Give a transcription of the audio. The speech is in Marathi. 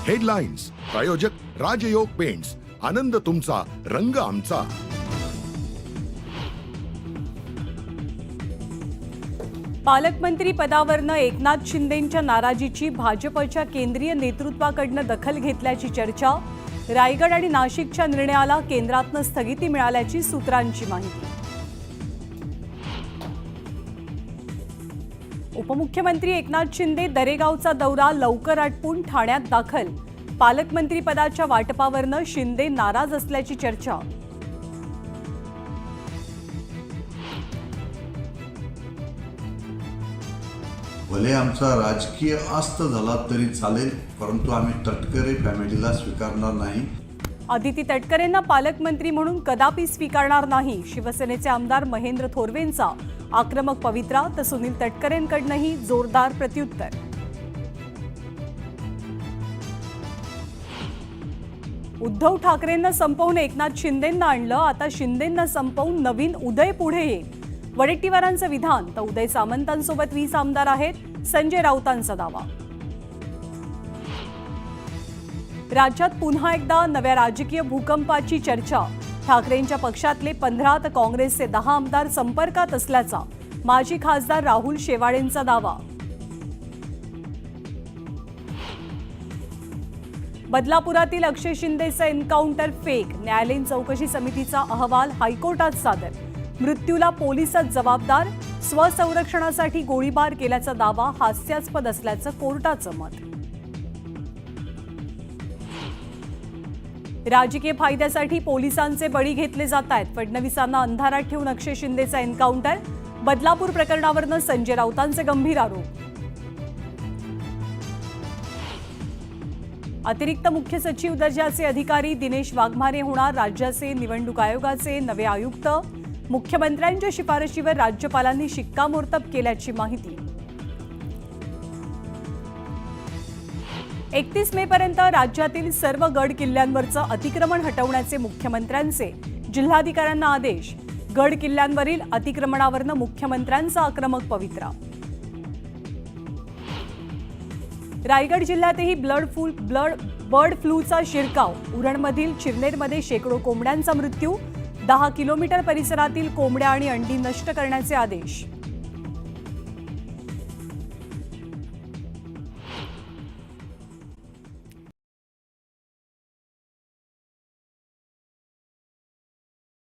हेडलाईन्स प्रायोजक राजयोग पेंट्स, आनंद तुमचा, रंग आमचा। पालकमंत्री पदावरनं एकनाथ शिंदेंच्या नाराजीची भाजपच्या केंद्रीय नेतृत्वाकडनं दखल घेतल्याची चर्चा। रायगड आणि नाशिकच्या निर्णयाला केंद्रातनं स्थगिती मिळाल्याची सूत्रांची माहिती। उपमुख्यमंत्री एकनाथ शिंदे दरेगावचा दौरा लवकर आटपून ठाण्यात दाखल। पालकमंत्री पदाच्या वाटपावरनं शिंदे नाराज असल्याची चर्चा। भले आमचा राजकीय अस्त झाला तरी चालेल, परंतु आम्ही तटकरे फॅमिलीला स्वीकारणार नाही। आदिती तटकरेंना पालकमंत्री म्हणून कदापि स्वीकारणार नाही। शिवसेनेचे आमदार महेंद्र थोरवेंचा आक्रमक पवित्रा, तर सुनील तटकरेंकडूनही जोरदार प्रत्युत्तर। उद्धव ठाकरेंना संपवून एकनाथ शिंदेंना आणलं, आता शिंदेंना संपवून नवीन उदय पुढे येईल। वडेट्टीवारांचं विधान, तर उदय सामंतांसोबत 20 आमदार आहेत, संजय राऊतांचा दावा। राज्यात पुन्हा एकदा नव्या राजकीय भूकंपाची चर्चा। ठाकरेंच्या पक्षातले 15 तर काँग्रेसचे 10 आमदार संपर्कात असल्याचा माजी खासदार राहुल शेवाळेंचा दावा। बदलापुरातील अक्षय शिंदेचं एन्काउंटर फेक, न्यायालयीन चौकशी समितीचा अहवाल हायकोर्टात सादर। मृत्यूला पोलिसच जबाबदार, स्वसंरक्षणासाठी गोळीबार केल्याचा दावा हास्यास्पद असल्याचं कोर्टाचं मत। राजकीय फायद्यासाठी पोलिसांचे बळी घेतले जात आहेत। फडणवीसांना अंधारात ठेवून अक्षय शिंदेचा एन्काउंटर। बदलापूर प्रकरणावरनं संजय राऊतांचे गंभीर आरोप। अतिरिक्त मुख्य सचिव दर्जाचे अधिकारी दिनेश वाघमारे होणार राज्याचे निवडणूक आयोगाचे नवे आयुक्त। मुख्यमंत्र्यांच्या शिफारशीवर राज्यपालांनी शिक्कामोर्तब केल्याची माहिती। 31 मे पर्यंत राज्यातील सर्व गड किल्ल्यांवरचं अतिक्रमण हटवण्याचे मुख्यमंत्र्यांचे जिल्हाधिकाऱ्यांना आदेश। गड किल्ल्यांवरील अतिक्रमणावरनं मुख्यमंत्र्यांचा आक्रमक पवित्रा। रायगड जिल्ह्यातही बर्ड फ्लूचा शिरकाव। उरणमधील चिरनेरमध्ये शेकडो कोंबड्यांचा मृत्यू। 10 किलोमीटर परिसरातील कोंबड्या आणि अंडी नष्ट करण्याचे आदेश।